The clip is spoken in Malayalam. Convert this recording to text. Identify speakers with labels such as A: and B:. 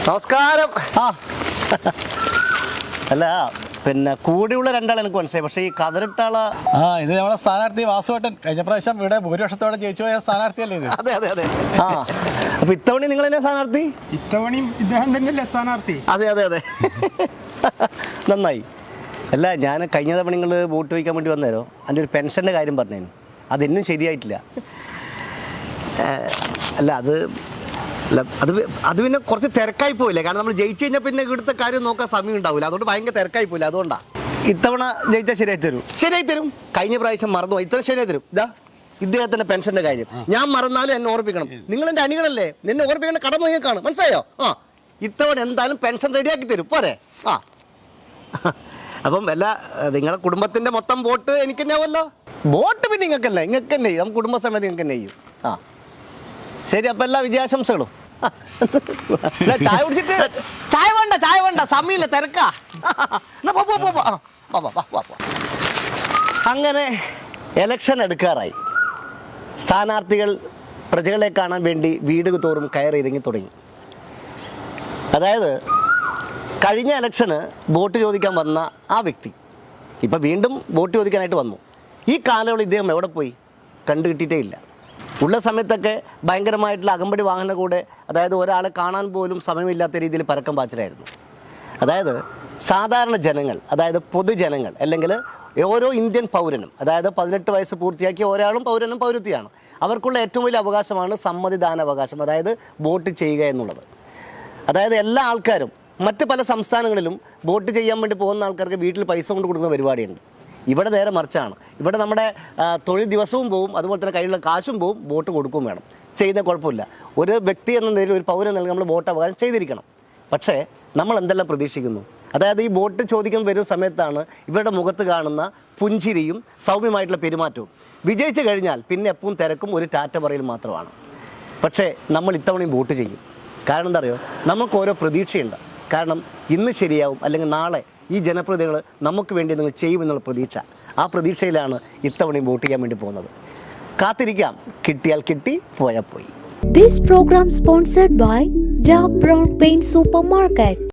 A: നമസ്കാരം. അല്ല പിന്നെ കൂടെയുള്ള രണ്ടാൾ എനിക്ക് മനസ്സിലായി, പക്ഷേ ഈ കതിരിട്ടാള
B: ഇത് നമ്മളെ സ്ഥാനാർത്ഥി വാസുവേട്ടൻ കഴിഞ്ഞ പ്രാവശ്യം ഇവിടെ ഭൂരിപക്ഷത്തോടെ ജയിച്ചു പോയ സ്ഥാനാർത്ഥിയല്ലേ ഇത്?
A: അതെ അതെ അതെ. ആ അപ്പൊ ഇത്തവണ നിങ്ങൾ തന്നെ സ്ഥാനാർത്ഥി?
C: ഇത്തവണയും ഇദ്ദേഹം തന്നെയല്ലേ സ്ഥാനാർത്ഥി?
A: അതെ അതെ അതെ. നന്നായി. അല്ല, ഞാൻ കഴിഞ്ഞ തവണ നിങ്ങൾ വോട്ട് ചോദിക്കാൻ വേണ്ടി വന്നേരോ അതിൻ്റെ ഒരു പെൻഷൻ്റെ കാര്യം പറഞ്ഞേന്, അതെന്നും ശരിയായിട്ടില്ല. അല്ല അത് പിന്നെ കുറച്ച് തിരക്കായി പോയില്ലേ, കാരണം നമ്മൾ ജയിച്ചു കഴിഞ്ഞാൽ പിന്നെ ഇവിടുത്തെ കാര്യം നോക്കാൻ സമയം ഉണ്ടാവില്ല, അതുകൊണ്ട് ഭയങ്കര തിരക്കായി പോയില്ല. അതുകൊണ്ടാണ് ഇത്തവണ ജയിച്ചാൽ ശരിയായി തരും. കഴിഞ്ഞ പ്രാവശ്യം മറന്നു, ഇത്തവണ ശരിയായി തരും. ഇദ്ദേഹത്തിന്റെ പെൻഷന്റെ കാര്യം ഞാൻ മറന്നാലും എന്നെ ഓർപ്പിക്കണം. നിങ്ങൾ എൻ്റെ അണികളല്ലേ, നിന്നെ ഓർപ്പിക്കേണ്ട കടമ നിങ്ങൾക്കാണ്, മനസ്സിലായോ? ഇത്തവണ എന്തായാലും പെൻഷൻ റെഡിയാക്കി തരും, പോരെ? അപ്പം നിങ്ങളെ കുടുംബത്തിന്റെ മൊത്തം വോട്ട് എനിക്ക് തന്നെ ആവുമല്ലോ. വോട്ട് പിന്നെ നിങ്ങൾക്ക് തന്നെ ചെയ്യും, കുടുംബസമേതം നിങ്ങൾക്ക് തന്നെ ചെയ്യും. ശരി, അപ്പൊ എല്ലാ വിജയാശംസകളും. ചായ കുടിച്ചിട്ട് ചായ വേണ്ട, സമയമില്ല, തിരക്കാ. അങ്ങനെ എലക്ഷൻ എടുക്കാറായി. സ്ഥാനാർത്ഥികൾ പ്രജകളെ കാണാൻ വേണ്ടി വീട് തോറും കയറി ഇറങ്ങി തുടങ്ങി. അതായത് കഴിഞ്ഞ ഇലക്ഷന് വോട്ട് ചോദിക്കാൻ വന്ന ആ വ്യക്തി ഇപ്പം വീണ്ടും വോട്ട് ചോദിക്കാനായിട്ട് വന്നു. ഈ കാലയളവിൽ ഇദ്ദേഹം എവിടെ പോയി? കണ്ടു കിട്ടിയിട്ടേ ഇല്ല. ഉള്ള സമയത്തൊക്കെ ഭയങ്കരമായിട്ടുള്ള അകമ്പടി വാഹന കൂടെ, അതായത് ഒരാളെ കാണാൻ പോലും സമയമില്ലാത്ത രീതിയിൽ പരക്കം പാച്ചിലായിരുന്നു. അതായത് സാധാരണ ജനങ്ങൾ, അതായത് പൊതുജനങ്ങൾ, അല്ലെങ്കിൽ ഓരോ ഇന്ത്യൻ പൗരനും, അതായത് 18 വയസ്സ് പൂർത്തിയാക്കിയ ഒരാളും പൗരനും പൗരത്വമാണ്, അവർക്കുള്ള ഏറ്റവും വലിയ അവകാശമാണ് സമ്മതിദാനാവകാശം, അതായത് വോട്ട് ചെയ്യുക എന്നുള്ളത്. അതായത് എല്ലാ ആൾക്കാരും മറ്റ് പല സംസ്ഥാനങ്ങളിലും വോട്ട് ചെയ്യാൻ വേണ്ടി പോകുന്ന ആൾക്കാർക്ക് വീട്ടിൽ പൈസ കൊണ്ട് കൊടുക്കുന്ന പരിപാടിയുണ്ട്. ഇവിടെ നേരെ മറിച്ചാണ്. ഇവിടെ നമ്മുടെ തൊഴിൽ ദിവസവും പോവും, അതുപോലെ തന്നെ കയ്യിലുള്ള കാശും പോവും, വോട്ട് കൊടുക്കുകയും വേണം. ചെയ്യുന്ന കുഴപ്പമില്ല. ഒരു വ്യക്തി എന്ന നിലയിൽ, ഒരു പൗരൻ നൽകി നമ്മൾ വോട്ട് അവകാശം ചെയ്തിരിക്കണം. പക്ഷേ നമ്മൾ എന്തെല്ലാം പ്രതീക്ഷിക്കുന്നു? അതായത് ഈ വോട്ട് ചോദിക്കാൻ വരുന്ന സമയത്താണ് ഇവരുടെ മുഖത്ത് കാണുന്ന പുഞ്ചിരിയും സൗമ്യമായിട്ടുള്ള പെരുമാറ്റവും. വിജയിച്ചു കഴിഞ്ഞാൽ പിന്നെ എപ്പോഴും തിരക്കും ഒരു ടാറ്റ പറയൽ മാത്രമാണ്. പക്ഷേ നമ്മൾ ഇത്തവണയും വോട്ട് ചെയ്യും. കാരണം എന്താ അറിയോ, നമുക്ക് ഓരോ പ്രതീക്ഷയുണ്ട്. കാരണം ഇന്ന് ശരിയാവും, അല്ലെങ്കിൽ നാളെ ഈ ജനപ്രതിനിധികൾ നമുക്ക് വേണ്ടി നിങ്ങൾ ചെയ്യുമെന്നുള്ള പ്രതീക്ഷ. ആ പ്രതീക്ഷയിലാണ് ഇത്തവണയും വോട്ട് ചെയ്യാൻ വേണ്ടി പോകുന്നത്. കാത്തിരിക്കാം, കിട്ടിയാൽ കിട്ടി, പോയാൽ പോയി.
D: This program sponsored by Dark Brown Paint Supermarket.